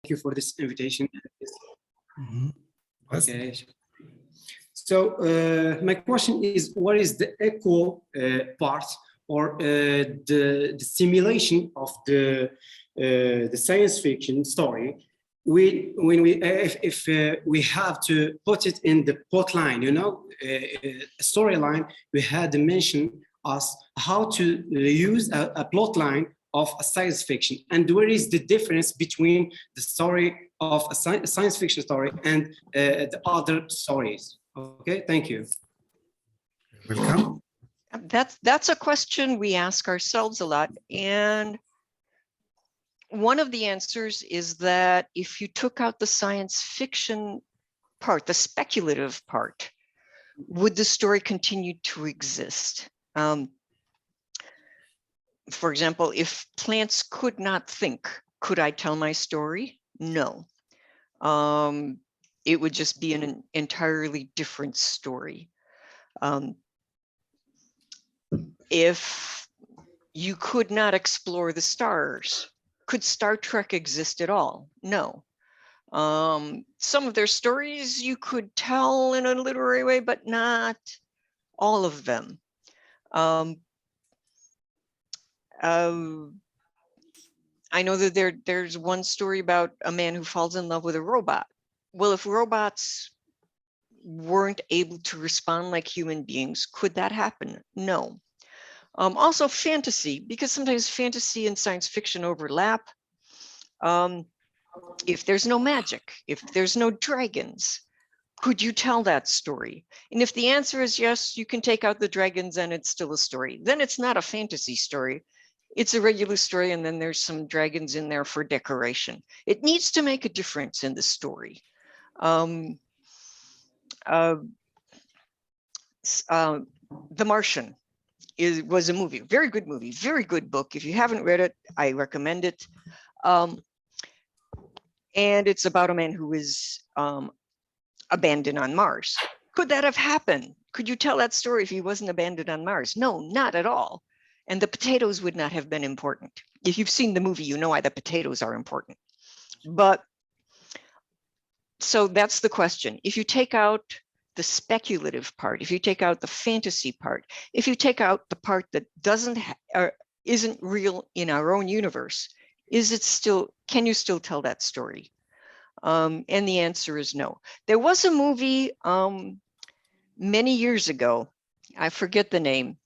you for this invitation. Mm-hmm. Okay. So my question is, what is the echo part or the simulation of the science fiction story? When we if we have to put it in the plot line, you know, a storyline, we had to mention us how to use a plot line of a science fiction, and where is the difference between the story of a science fiction story and the other stories. Okay, thank you. Welcome. That's a question we ask ourselves a lot, and one of the answers is that if you took out the science fiction part, the speculative part, would the story continue to exist? For example, if plants could not think, could I tell my story? No. It would just be an entirely different story. If you could not explore the stars, could Star Trek exist at all? No. Some of their stories you could tell in a literary way, but not all of them. I know that there's one story about a man who falls in love with a robot. Well, if robots weren't able to respond like human beings, could that happen? No. Also fantasy, because sometimes fantasy and science fiction overlap. If there's no magic, if there's no dragons, could you tell that story? And if the answer is yes, you can take out the dragons and it's still a story. Then it's not a fantasy story. It's a regular story, and then there's some dragons in there for decoration. It needs to make a difference in the story. The Martian was a movie, very good movie, very good book. If you haven't read it, I recommend it. And it's about a man who is abandoned on Mars. Could that have happened? Could you tell that story if he wasn't abandoned on Mars? No, not at all. And the potatoes would not have been important. If you've seen the movie, you know why the potatoes are important. But so that's the question. If you take out the speculative part, if you take out the fantasy part, if you take out the part that isn't real in our own universe, is it still, can you still tell that story? And the answer is no. There was a movie many years ago, I forget the name.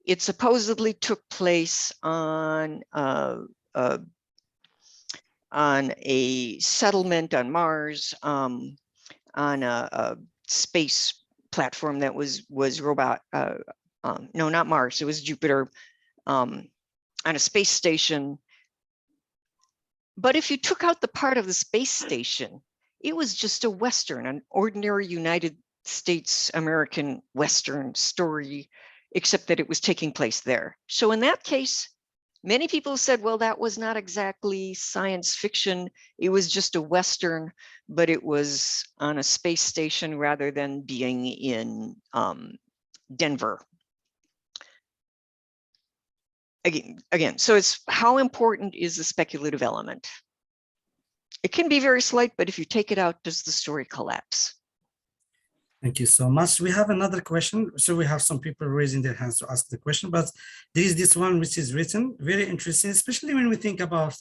It supposedly took place on a settlement on Mars, on a space platform that was robot. No, not Mars. It was Jupiter, on a space station. But if you took out the part of the space station, it was just a Western, an ordinary United States American Western story, except that it was taking place there. So in that case, many people said, well, that was not exactly science fiction. It was just a Western, but it was on a space station rather than being in Denver. Again, so it's how important is the speculative element? It can be very slight, but if you take it out, does the story collapse? Thank you so much. We have another question. So we have some people raising their hands to ask the question, but there is this one which is written, very interesting, especially when we think about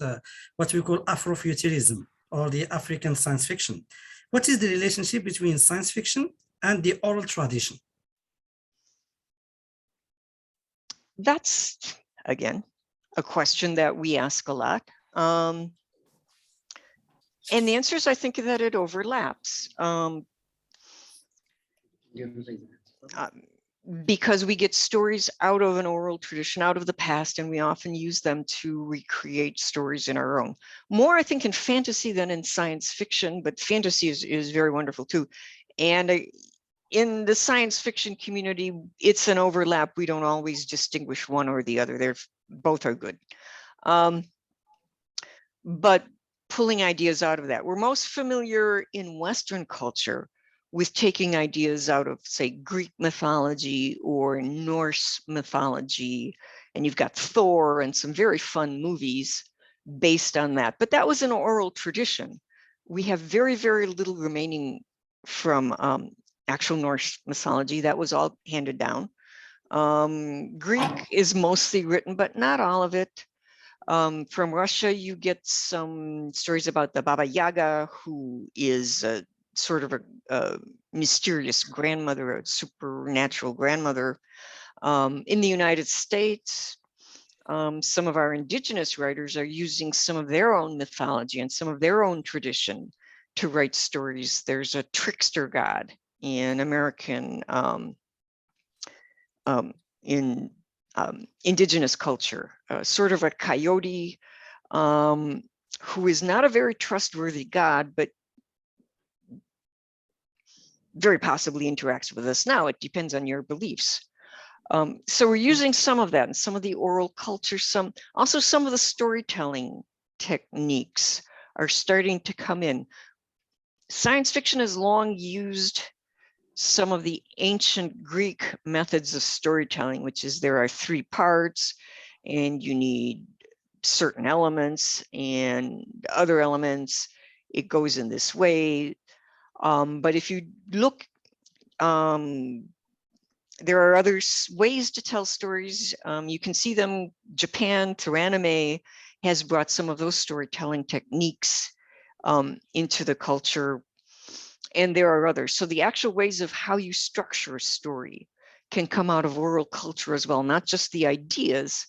what we call Afrofuturism or the African science fiction. What is the relationship between science fiction and the oral tradition? That's, again, a question that we ask a lot. And the answer is, I think that it overlaps. Because we get stories out of an oral tradition, out of the past, and we often use them to recreate stories in our own. More, I think, in fantasy than in science fiction, but fantasy is very wonderful too. And in the science fiction community, it's an overlap. We don't always distinguish one or the other. Both are good. But pulling ideas out of that, we're most familiar in Western culture with taking ideas out of, say, Greek mythology or Norse mythology, and you've got Thor and some very fun movies based on that. But that was an oral tradition. We have very, very little remaining from actual Norse mythology. That was all handed down. Greek is mostly written, but not all of it. From Russia, you get some stories about the Baba Yaga, who is a sort of a mysterious grandmother, a supernatural grandmother. In the United States, some of our indigenous writers are using some of their own mythology and some of their own tradition to write stories. There's a trickster god in American, indigenous culture, sort of a coyote who is not a very trustworthy god, but very possibly interacts with us now. It depends on your beliefs. So we're using some of that and some of the oral culture, also some of the storytelling techniques are starting to come in. Science fiction has long used some of the ancient Greek methods of storytelling, which is there are 3 parts and you need certain elements and other elements. It goes in this way. But if you look, there are other ways to tell stories. You can see them. Japan through anime has brought some of those storytelling techniques into the culture. And there are others. So the actual ways of how you structure a story can come out of oral culture as well, not just the ideas,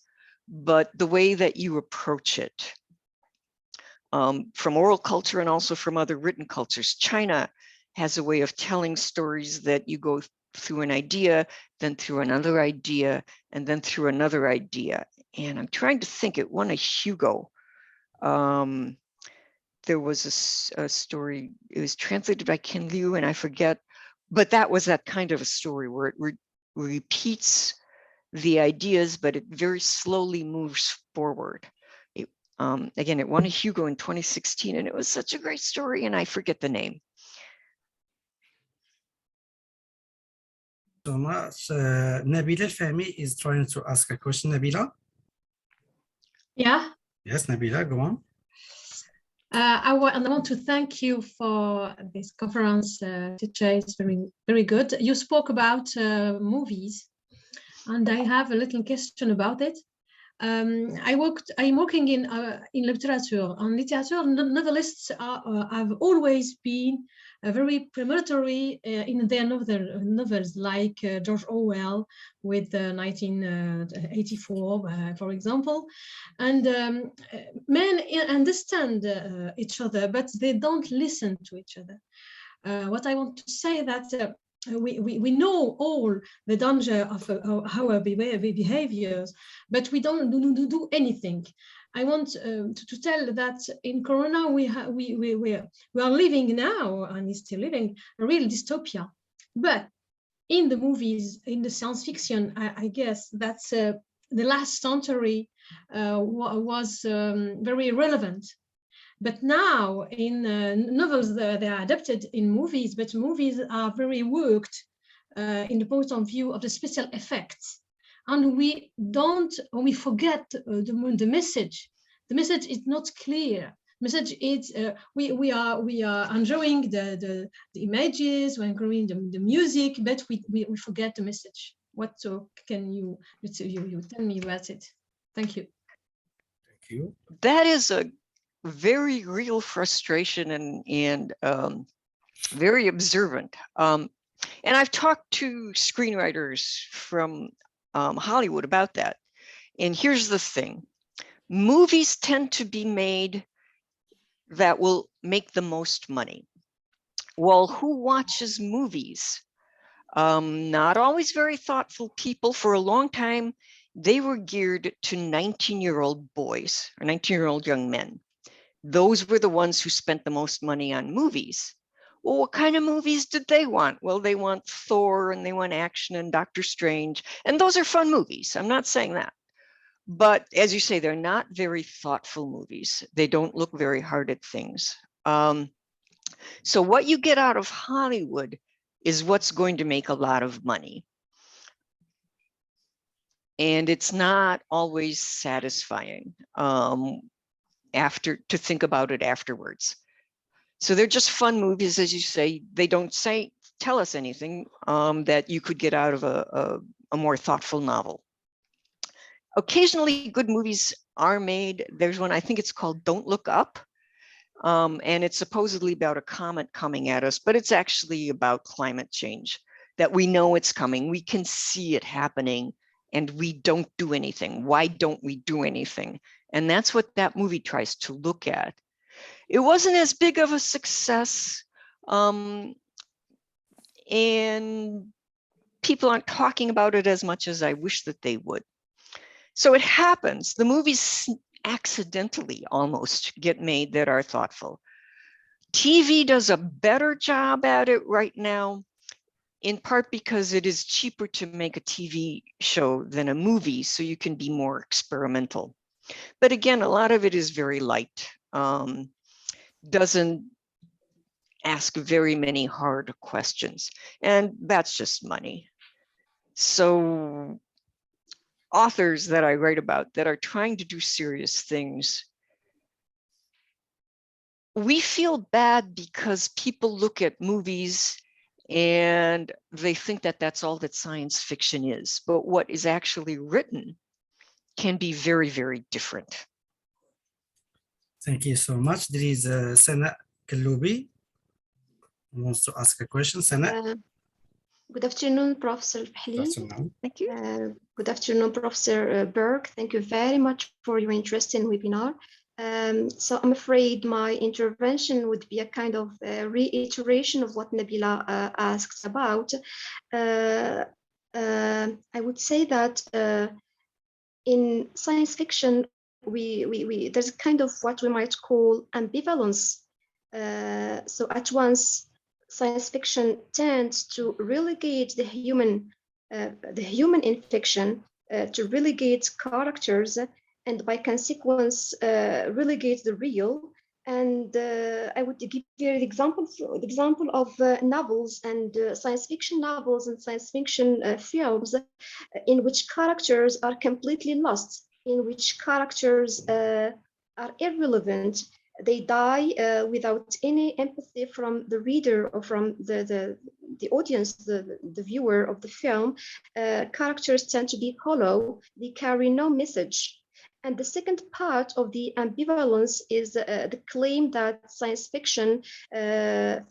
but the way that you approach it. From oral culture and also from other written cultures. China has a way of telling stories that you go through an idea, then through another idea, and then through another idea. And I'm trying to think, it won a Hugo. There was a story, it was translated by Ken Liu, and I forget, but that was that kind of a story where it repeats the ideas, but it very slowly moves forward. Again, it won a Hugo in 2016, and it was such a great story, and I forget the name. So much. Nabila El Fahmi is trying to ask a question. Nabila? Yeah. Yes, Nabila, go on. I want to thank you for this conference. Teacher, it's very good. You spoke about movies, and I have a little question about it. I'm working in literature. And literature, novelists have always been very premonitory in their novels, like George Orwell with 1984, for example. And men understand each other, but they don't listen to each other. What I want to say that we know all the danger of our behaviors, but we don't do anything. I want to tell that in Corona we are living now, and is still living, a real dystopia. But in the movies, in the science fiction, I guess that's the last century was very relevant. But now in novels, they are adapted in movies, but movies are very worked in the point of view of the special effects. And we forget the message. The message is not clear. Message is we are enjoying the images, we're enjoying the music, but we forget the message. What can you tell me about it? Thank you. Thank you. That is a very real frustration and very observant. And I've talked to screenwriters from Hollywood about that. And here's the thing. Movies tend to be made that will make the most money. Well, who watches movies? Not always very thoughtful people. For a long time, they were geared to 19-year-old boys or 19-year-old young men. Those were the ones who spent the most money on movies. Well, what kind of movies did they want? Well, they want Thor and they want action and Doctor Strange. And those are fun movies. I'm not saying that. But as you say, they're not very thoughtful movies. They don't look very hard at things. So what you get out of Hollywood is what's going to make a lot of money. And it's not always satisfying. to think about it afterwards. So they're just fun movies, as you say. They don't tell us anything that you could get out of a more thoughtful novel. Occasionally, good movies are made. There's one, I think it's called Don't Look Up. And it's supposedly about a comet coming at us, but it's actually about climate change, that we know it's coming. We can see it happening and we don't do anything. Why don't we do anything? And that's what that movie tries to look at. It wasn't as big of a success. And people aren't talking about it as much as I wish that they would. So it happens. The movies accidentally almost get made that are thoughtful. TV does a better job at it right now, in part because it is cheaper to make a TV show than a movie, so you can be more experimental. But again, a lot of it is very light, doesn't ask very many hard questions, and that's just money. So authors that I write about that are trying to do serious things, we feel bad because people look at movies and they think that that's all that science fiction is. But what is actually written can be very, very different. Thank you so much. There is Sana Kaloubi who wants to ask a question. Sana. Good afternoon, Professor Fahli. Thank you. Good afternoon, Professor Burke. Thank you very much for your interest in webinar. So I'm afraid my intervention would be a kind of reiteration of what Nabila asked about. I would say that in science fiction, there's a kind of what we might call ambivalence. So at once, science fiction tends to relegate the human in fiction to relegate characters, and by consequence relegate the real. And I would give you the example of novels and science fiction novels and science fiction films in which characters are completely lost, in which characters are irrelevant. They die without any empathy from the reader or from the audience, the viewer of the film. Characters tend to be hollow. They carry no message. And the second part of the ambivalence is the claim that science fiction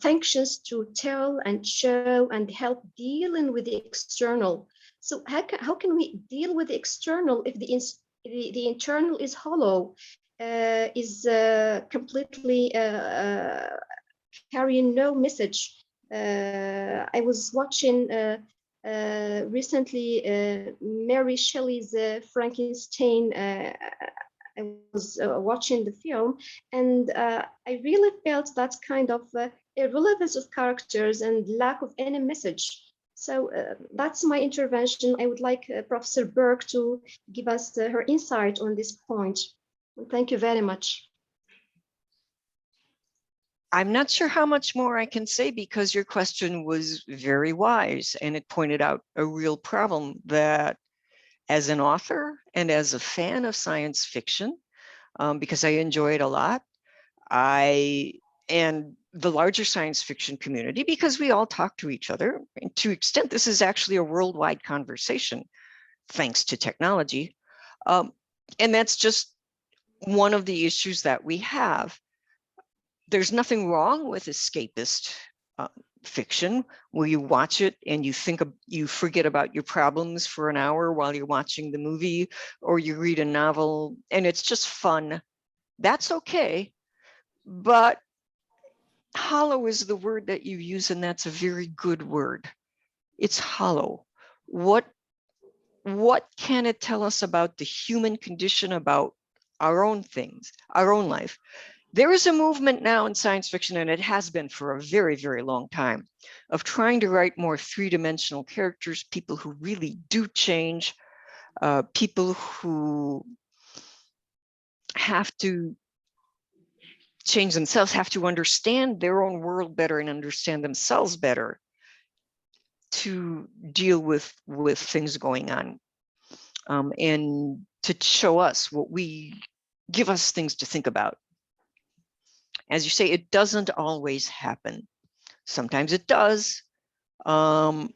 functions to tell and show and help dealing with the external. So how can we deal with the external if the internal is hollow? Is completely carrying no message. I was watching recently Mary Shelley's Frankenstein. I was watching the film, and I really felt that kind of irrelevance of characters and lack of any message. So that's my intervention. I would like Professor Burke to give us her insight on this point. Thank you very much. I'm not sure how much more I can say because your question was very wise and it pointed out a real problem that as an author and as a fan of science fiction, because I enjoy it a lot, and the larger science fiction community, because we all talk to each other, and to extent this is actually a worldwide conversation, thanks to technology. And that's just one of the issues that we have. There's nothing wrong with escapist fiction where you watch it and you forget about your problems for an hour while you're watching the movie, or you read a novel and it's just fun. That's okay. But hollow is the word that you use, and that's a very good word. It's hollow. What can it tell us about the human condition, about our own things, our own life? There is a movement now in science fiction, and it has been for a very, very long time, of trying to write more three-dimensional characters, people who really do change, people who have to change themselves, have to understand their own world better and understand themselves better to deal with things going on, and to show us what we give us things to think about. As you say, it doesn't always happen. Sometimes it does. And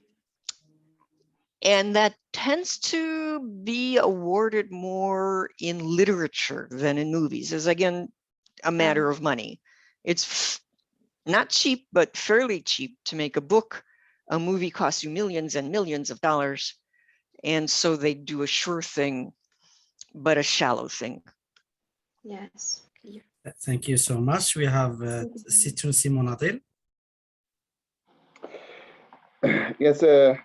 that tends to be awarded more in literature than in movies, as again, a matter of money. It's not cheap, but fairly cheap to make a book. A movie costs you millions and millions of dollars. And so they do a sure thing, but a shallow thing. Yes. Clear. Thank you so much. We have Sidi Mohamed. Yes, good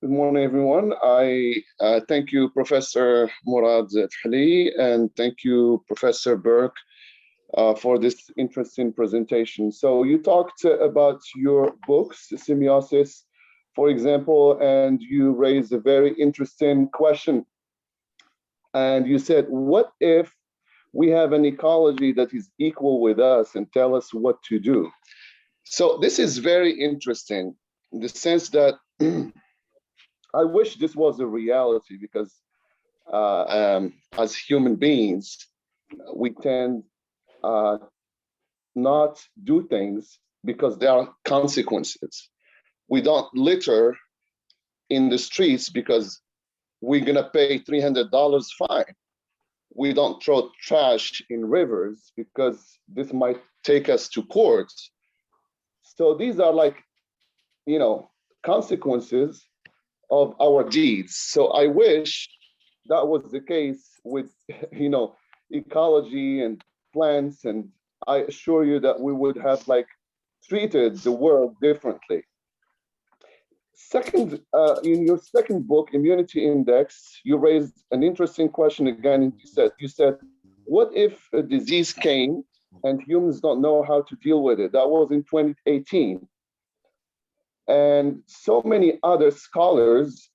morning, everyone. I thank you, Professor Mourad El Fahli, and thank you, Professor Burke, for this interesting presentation. So you talked about your books, Semiosis, for example, and you raised a very interesting question. And you said, what if we have an ecology that is equal with us and tell us what to do? So this is very interesting in the sense that I wish this was a reality, because as human beings, we tend not do things because there are consequences. We don't litter in the streets because we're gonna pay $300 fine. We don't throw trash in rivers because this might take us to court. So these are like, you know, consequences of our deeds. So I wish that was the case with, you know, ecology and plants, and I assure you that we would have like treated the world differently. Second, in your second book, Immunity Index, you raised an interesting question again. You said, what if a disease came and humans don't know how to deal with it? That was in 2018. And so many other scholars,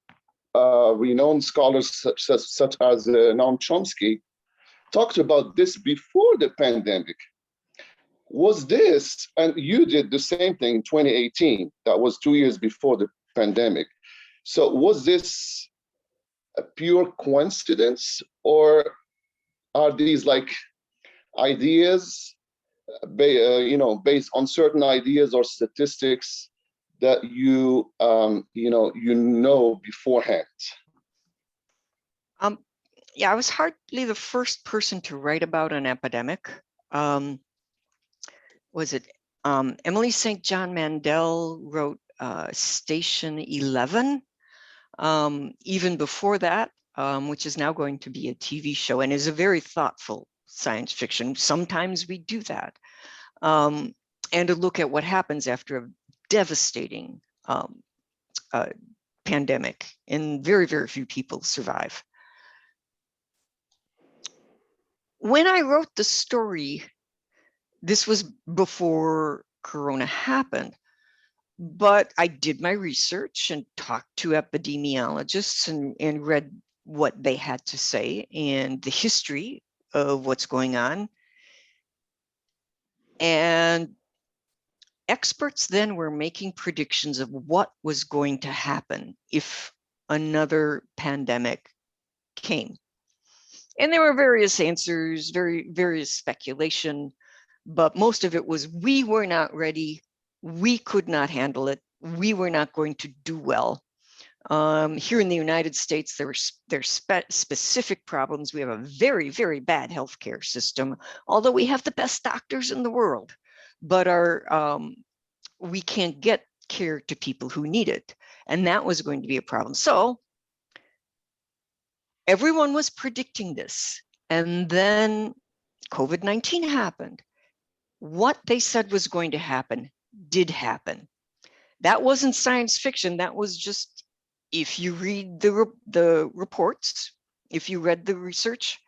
renowned scholars such as Noam Chomsky, talked about this before the pandemic. Was this, and you did the same thing in 2018, that was 2 years before the pandemic. So was this a pure coincidence, or are these like ideas, you know, based on certain ideas or statistics that you know beforehand? Yeah, I was hardly the first person to write about an epidemic. Was it Emily St. John Mandel wrote Station 11, even before that, which is now going to be a TV show and is a very thoughtful science fiction. Sometimes we do that. And to look at what happens after a devastating pandemic, and very, very few people survive. When I wrote the story, this was before Corona happened, but I did my research and talked to epidemiologists and read what they had to say and the history of what's going on. And experts then were making predictions of what was going to happen if another pandemic came. And there were various answers, various speculation, but most of it was, we were not ready. We could not handle it. We were not going to do well. Here in the United States, there's specific problems. We have a very, very bad healthcare system, although we have the best doctors in the world, but we can't get care to people who need it. And that was going to be a problem. So everyone was predicting this. And then COVID-19 happened. What they said was going to happen did happen. That wasn't science fiction. That was just, if you read the reports, if you read the research,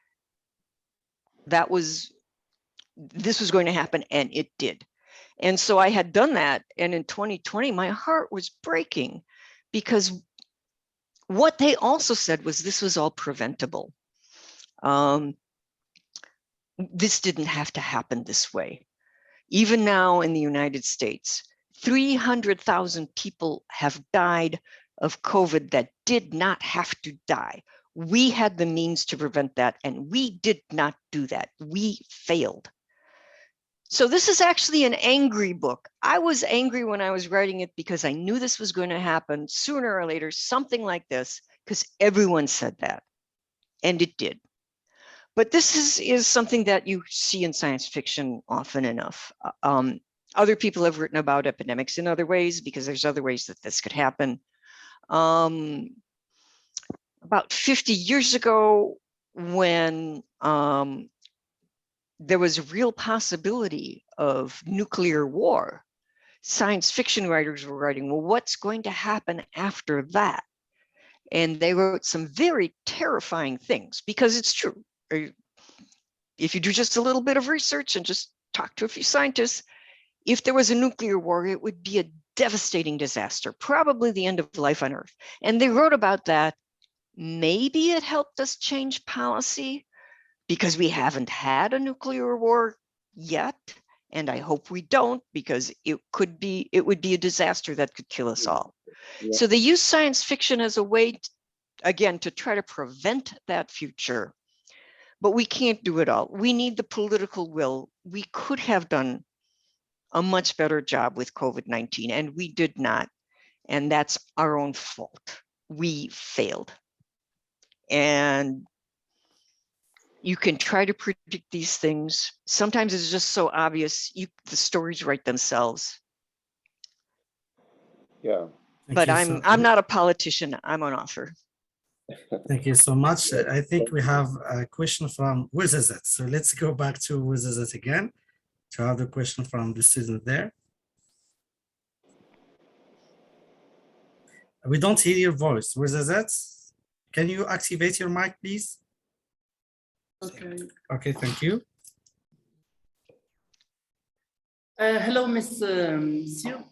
this was going to happen, and it did. And so I had done that. And in 2020, my heart was breaking, because what they also said was this was all preventable. This didn't have to happen this way. Even now in the United States, 300,000 people have died of COVID that did not have to die. We had the means to prevent that, and we did not do that. We failed. So this is actually an angry book. I was angry when I was writing it because I knew this was going to happen sooner or later, something like this, because everyone said that, and it did. But this is something that you see in science fiction often enough. Other people have written about epidemics in other ways because there's other ways that this could happen. About 50 years ago, when there was a real possibility of nuclear war, science fiction writers were writing, well, what's going to happen after that? And they wrote some very terrifying things, because it's true. If you do just a little bit of research and just talk to a few scientists, if there was a nuclear war, it would be a devastating disaster, probably the end of life on Earth. And they wrote about that. Maybe it helped us change policy because we haven't had a nuclear war yet. And I hope we don't, because it would be a disaster that could kill us all. Yeah. So they use science fiction as a way, again, to try to prevent that future. But we can't do it all. We need the political will. We could have done a much better job with COVID-19, and we did not. And that's our own fault. We failed. And you can try to predict these things. Sometimes it's just so obvious. The stories write themselves. Yeah. But I'm not a politician. I'm an author. Thank you so much. I think we have a question from Ouarzazate. So let's go back to Ouarzazate again to have the question from the student there. We don't hear your voice. Ouarzazate, can you activate your mic, please? Okay. Okay, thank you. Hello, Miss Sue.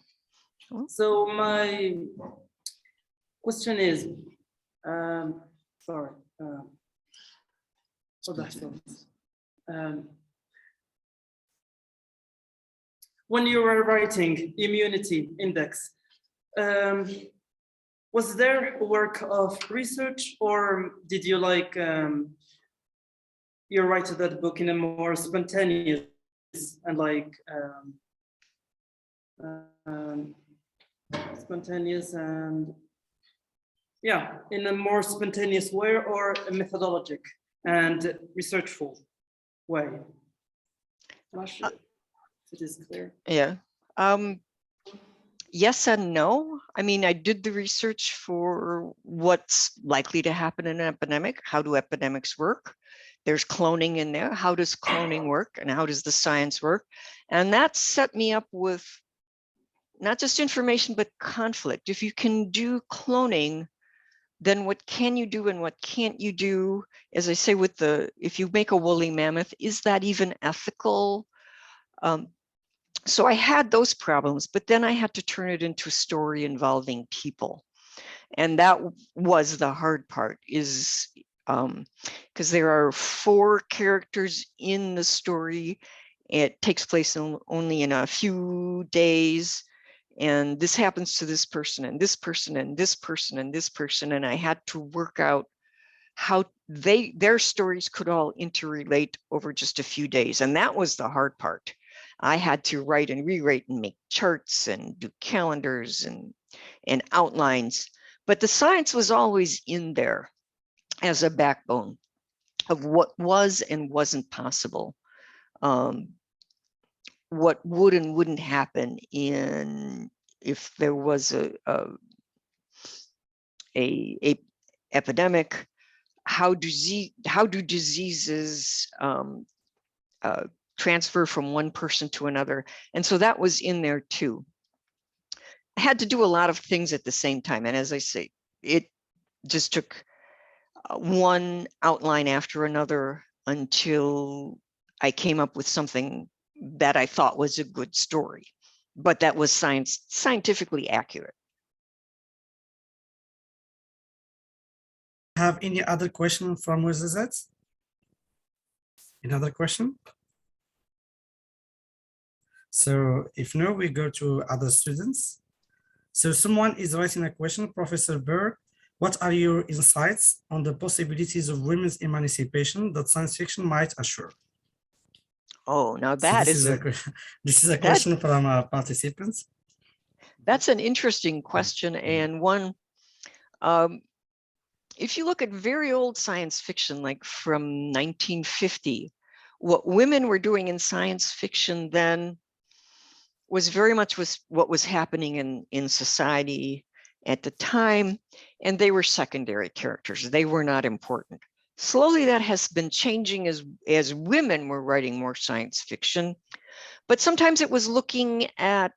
So my question is, sorry, when you were writing Immunity Index, was there work of research, or did you you write that book in a more spontaneous and in a more spontaneous way, or a methodologic and researchful way? I'm not sure if it is clear. Yeah. Yes and no. I mean, I did the research for what's likely to happen in an epidemic. How do epidemics work? There's cloning in there. How does cloning work, and how does the science work? And that set me up with not just information, but conflict. If you can do cloning, then what can you do and what can't you do? As I say, if you make a woolly mammoth, is that even ethical? So I had those problems, but then I had to turn it into a story involving people. And that was the hard part, is because there are 4 characters in the story. It takes place only in a few days. And this happens to this person and this person and this person and this person. And I had to work out how their stories could all interrelate over just a few days. And that was the hard part. I had to write and rewrite and make charts and do calendars and outlines. But the science was always in there as a backbone of what was and wasn't possible. What would and wouldn't happen if there was a epidemic. How do diseases transfer from one person to another? And so that was in there too. I had to do a lot of things at the same time. And as I say, it just took one outline after another until I came up with something that I thought was a good story, but that was scientifically accurate. Have any other question from Ouarzazate? Another question? So if no, we go to other students. So someone is writing a question. Professor Burke, What are your insights on the possibilities of women's emancipation that science fiction might assure? Oh, now So that this is is a, this is a that, question from participants. that's an interesting question, and one, if you look at very old science fiction, like from 1950, what women were doing in science fiction then was very much what was happening in society at the time, and they were secondary characters. They were not important. Slowly that has been changing as women were writing more science fiction, but sometimes it was looking at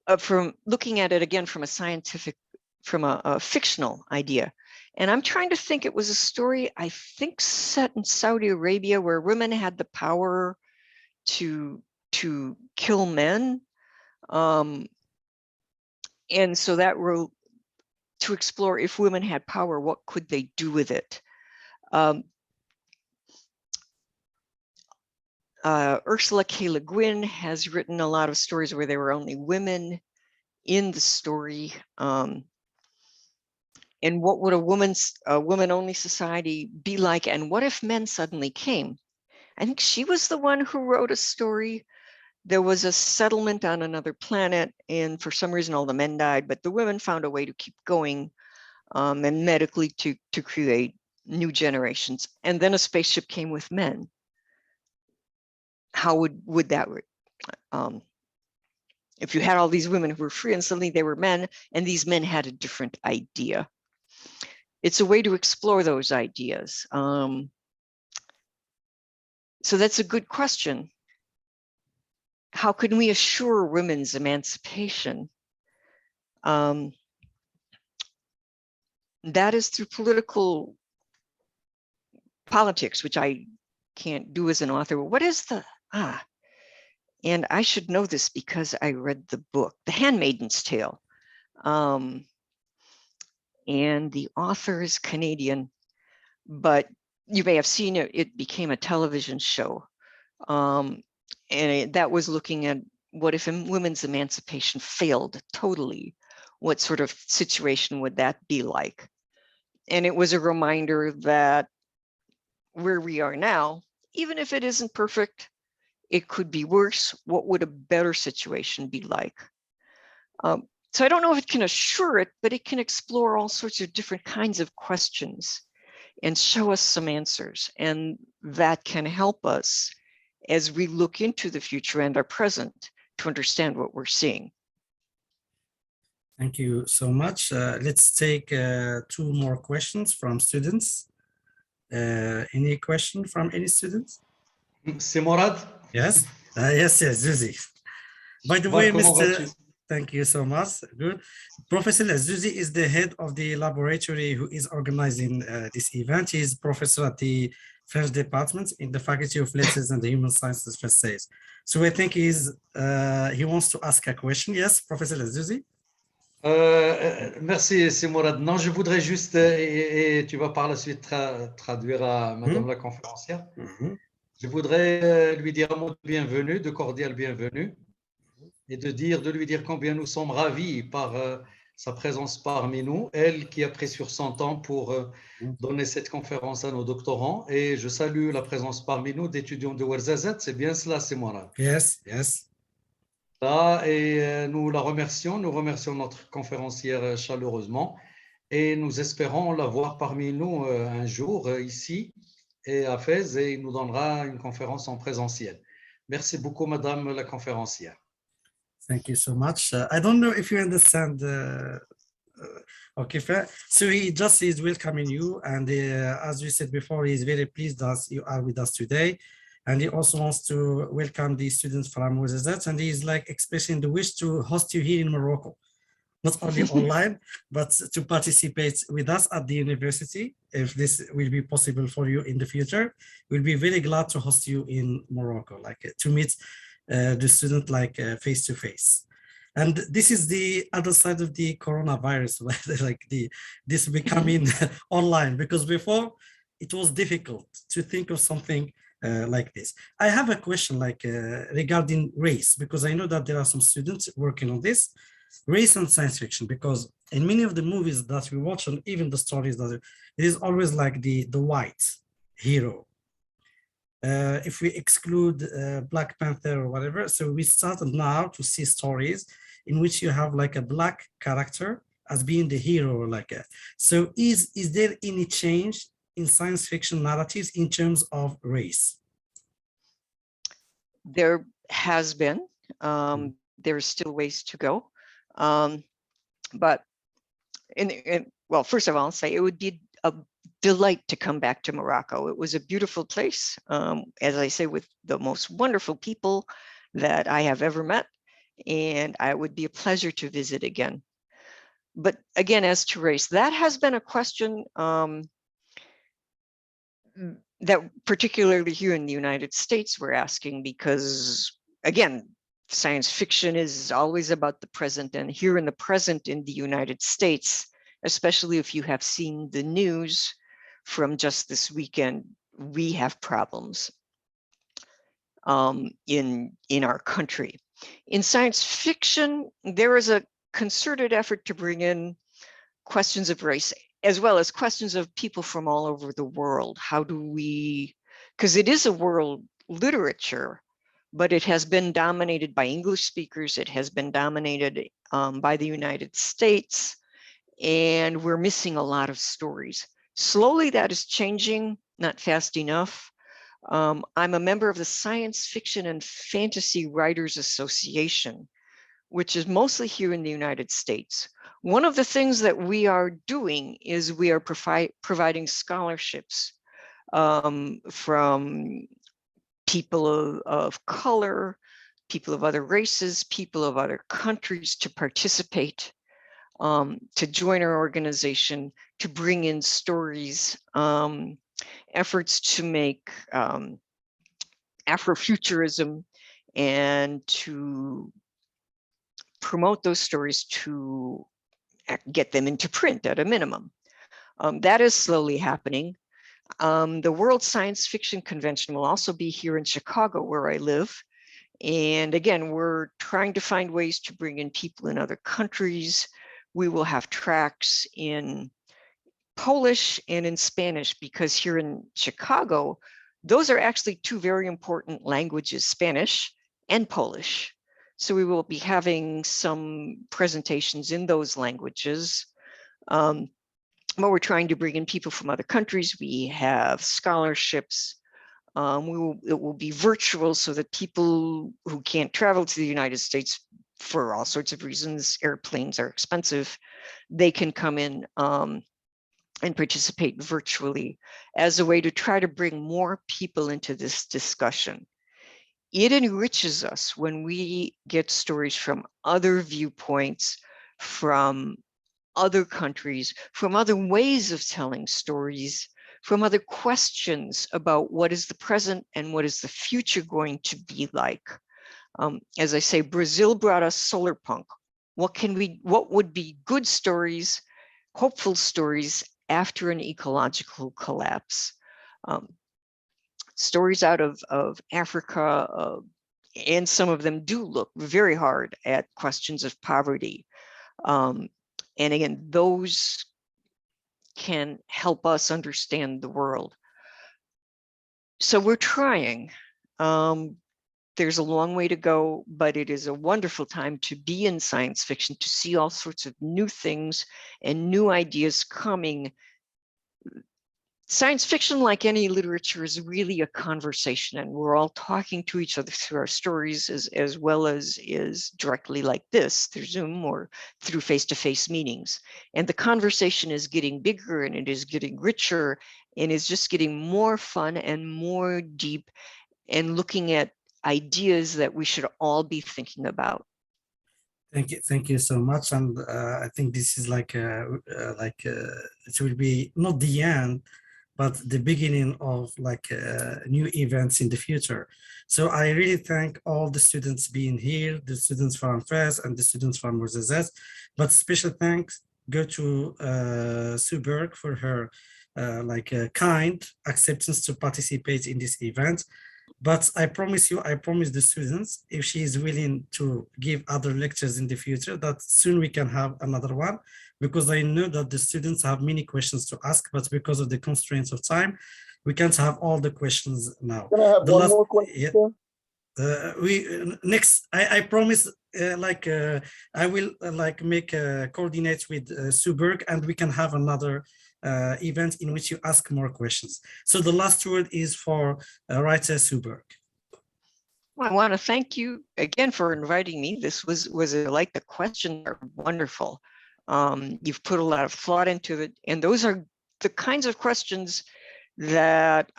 it again from a scientific, from a fictional idea. And I'm trying to think, it was a story, I think, set in Saudi Arabia, where women had the power to kill men. And so that were to explore, if women had power, what could they do with it? Ursula K. Le Guin has written a lot of stories where there were only women in the story. And what would a woman-only society be like? And what if men suddenly came? I think she was the one who wrote a story. There was a settlement on another planet, and for some reason all the men died, but the women found a way to keep going, and medically to create new generations. And then a spaceship came with men. How would that work? If you had all these women who were free and suddenly they were men, and these men had a different idea. It's a way to explore those ideas. So that's a good question. How can we assure women's emancipation? That is through politics, which I can't do as an author. What is the, and I should know this because I read the book, The Handmaid's Tale. And the author is Canadian, but you may have seen it, it became a television show. And that was looking at what if women's emancipation failed totally? What sort of situation would that be like? And it was a reminder that where we are now, even if it isn't perfect, it could be worse. What would a better situation be like? So I don't know if it can assure it, but it can explore all sorts of different kinds of questions and show us some answers. And that can help us as we look into the future and our present to understand what we're seeing. Thank you so much. Let's take two more questions from students. Any question from any students? C'est Mourad? Yes. Yes, Zuzi. By the way, Mr. Thank you so much. Good. Professor Zuzi is the head of the laboratory who is organizing this event. He is professor at the French department in the Faculty of Letters and the Human Sciences for Sais. So I think he wants to ask a question. Yes, Professor Zuzi. Merci, c'est Mourad. Non, je voudrais juste, et tu vas par la suite traduire à Madame la conférencière. Je voudrais lui dire un mot de bienvenue, de cordial bienvenue, et de lui dire combien nous sommes ravis par sa présence parmi nous, elle qui a pris sur son temps pour donner cette conférence à nos doctorants. Et je salue la présence parmi nous d'étudiants de Ouarzazate. C'est bien cela, c'est Mourad. Yes, yes. Là, et nous la remercions, nous remercions notre conférencière chaleureusement et nous espérons la voir parmi nous un jour ici et à Fès, et il nous donnera une conférence en présentiel. Merci beaucoup, Madame la conférencière. Thank you so much. I don't know if you understand. Okay, so he just is welcoming you, and as we said before, he is very pleased that you are with us today. And he also wants to welcome the students from Ouarzazate, and he is like expressing the wish to host you here in Morocco, not only online, but to participate with us at the university. If this will be possible for you in the future, we'll be very glad to host you in Morocco, like to meet the student like face to face. And this is the other side of the coronavirus, like this becoming online, because before it was difficult to think of something like this. I have a question like regarding race, because I know that there are some students working on this. race and science fiction, because in many of the movies that we watch and even the stories that it is always like the white hero. If we exclude Black Panther or whatever, so we started now to see stories in which you have like a black character as being the hero, so is there any change in science fiction narratives in terms of race? There has been. There's still ways to go. But well, first of all, I'll say it would be a delight to come back to Morocco. It was a beautiful place, as I say, with the most wonderful people that I have ever met, and it would be a pleasure to visit again. But again, as to race, that has been a question that particularly here in the United States we're asking, because again, science fiction is always about the present, and here in the present in the United States, especially if you have seen the news from just this weekend, we have problems in our country. In science fiction, there is a concerted effort to bring in questions of race, as well as questions of people from all over the world. How do we, because it is a world literature, but it has been dominated by English speakers. It has been dominated by the United States, and we're missing a lot of stories. Slowly that is changing, not fast enough. I'm a member of the Science Fiction and Fantasy Writers Association, which is mostly here in the United States. One of the things that we are doing is we are providing scholarships from people of color, people of other races, people of other countries to participate, to join our organization, to bring in stories, efforts to make Afrofuturism, and to promote those stories to get them into print at a minimum. That is slowly happening. The World Science Fiction Convention will also be here in Chicago, where I live. And again, we're trying to find ways to bring in people in other countries. We will have tracks in Polish and in Spanish, because here in Chicago, those are actually two very important languages, Spanish and Polish. So we will be having some presentations in those languages. But we're trying to bring in people from other countries. We have scholarships. It will be virtual, so that people who can't travel to the United States for all sorts of reasons, airplanes are expensive, they can come in and participate virtually as a way to try to bring more people into this discussion. It enriches us when we get stories from other viewpoints, from other countries, from other ways of telling stories, from other questions about what is the present and what is the future going to be like. As I say, Brazil brought us solar punk. What would be good stories, hopeful stories after an ecological collapse? Stories out of Africa, and some of them do look very hard at questions of poverty. And again, those can help us understand the world. So we're trying. There's a long way to go, but it is a wonderful time to be in science fiction, to see all sorts of new things and new ideas coming. Science fiction, like any literature, is really a conversation, and we're all talking to each other through our stories, as well as is directly like this through Zoom or through face-to-face meetings. And the conversation is getting bigger, and it is getting richer, and is just getting more fun and more deep, and looking at ideas that we should all be thinking about. Thank you so much. And I think this is it will be not the end, but the beginning of new events in the future. So I really thank all the students being here, the students from Fez and the students from Ouarzazate. But special thanks go to Sue Burke for her kind acceptance to participate in this event. But I promise you, I promise the students, if she is willing to give other lectures in the future, that soon we can have another one, because I know that the students have many questions to ask, but because of the constraints of time, we can't have all the questions now. Can I have The one last- more question? yeah. Sir? I promise, I will make coordinate with Sue Burke, and we can have another event in which you ask more questions. So the last word is for writer Sue Burke. Well, I want to thank you again for inviting me. This was like the questions are wonderful. You've put a lot of thought into it, and those are the kinds of questions that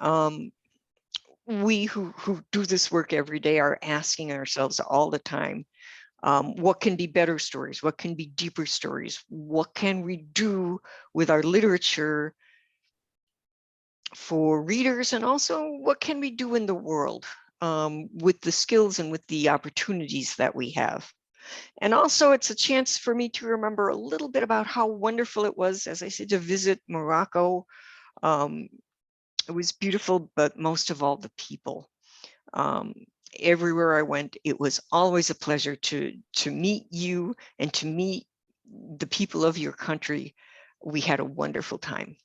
we who do this work every day are asking ourselves all the time. What can be better stories? What can be deeper stories? What can we do with our literature for readers? And also, what can we do in the world with the skills and with the opportunities that we have? And also, it's a chance for me to remember a little bit about how wonderful it was, as I said, to visit Morocco. It was beautiful, but most of all, the people. Everywhere I went, it was always a pleasure to meet you and to meet the people of your country. We had a wonderful time.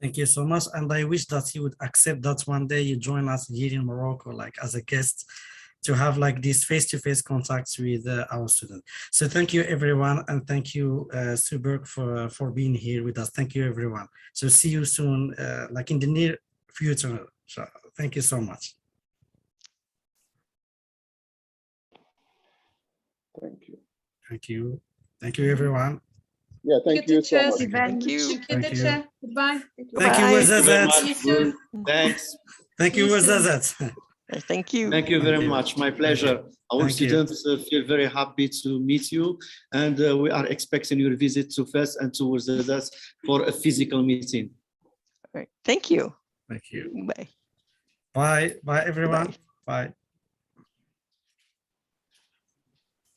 Thank you so much. And I wish that you would accept that one day you join us here in Morocco, like as a guest, to have like these face-to-face contacts with our students. So thank you, everyone. And thank you, Sue Burke, for being here with us. Thank you, everyone. So see you soon, like in the near future. So thank you so much. Thank you. Thank you. Thank you, everyone. Yeah, thank you so much. Thank you. Thank you, teacher. Goodbye. Thank you, Bye. Ouarzazate. See you soon. Thanks. Thank you, See you soon. Ouarzazate. Thank you. Thank you very much. My pleasure. Our Thank you. students feel very happy to meet you, and we are expecting your visit to Fes and to Ouarzazate for a physical meeting. All right. Thank you. Thank you. Bye. Bye. Bye, everyone. Bye. Bye.